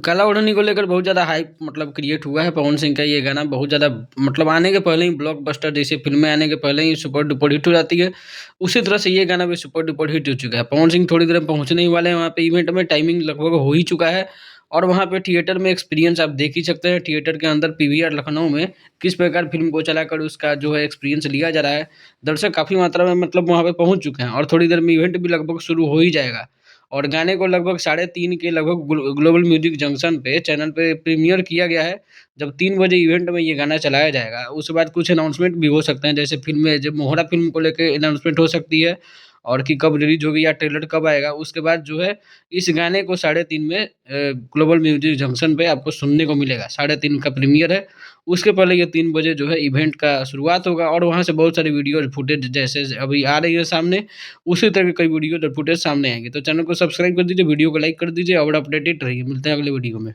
काला ओढ़नी को लेकर बहुत ज़्यादा हाइप क्रिएट हुआ है। पवन सिंह का ये गाना बहुत ज़्यादा आने के पहले ही ब्लॉकबस्टर जैसे फ़िल्में आने के पहले ही सुपर डुपर हिट हो जाती है, उसी तरह से ये गाना भी सुपर डुपर हिट हो चुका है। पवन सिंह थोड़ी देर में पहुँचने ही वाले हैं वहाँ पे इवेंट में, टाइमिंग लगभग हो ही चुका है और वहाँ पे थिएटर में एक्सपीरियंस आप देख ही सकते हैं। थिएटर के अंदर पीवीआर लखनऊ में किस प्रकार फ़िल्म को चलाकर उसका जो है एक्सपीरियंस लिया जा रहा है। दर्शक काफ़ी मात्रा में वहाँ पे पहुँच चुके हैं और थोड़ी देर में इवेंट भी लगभग शुरू हो ही जाएगा। और गाने को लगभग 3:30 के लगभग ग्लोबल म्यूजिक जंक्शन पे चैनल पे प्रीमियर किया गया है। जब 3 बजे इवेंट में ये गाना चलाया जाएगा, उसके बाद कुछ अनाउंसमेंट भी हो सकते हैं, जैसे फ़िल्में जब मोहरा फ़िल्म को लेके अनाउंसमेंट हो सकती है और कि कब रिलीज़ होगी या ट्रेलर कब आएगा। उसके बाद जो है इस गाने को 3:30 में ग्लोबल म्यूजिक जंक्शन पे आपको सुनने को मिलेगा। 3:30 का प्रीमियर है, उसके पहले ये 3 बजे जो है इवेंट का शुरुआत होगा और वहाँ से बहुत सारी वीडियोज़ फुटेज जैसे अभी आ रही है सामने, उसी तरह की कई वीडियोज़ और फुटेज सामने आएँगे। तो चैनल को सब्सक्राइब कर दीजिए, वीडियो को लाइक कर दीजिए और अपडेटेड रहिए। मिलते हैं अगले वीडियो में।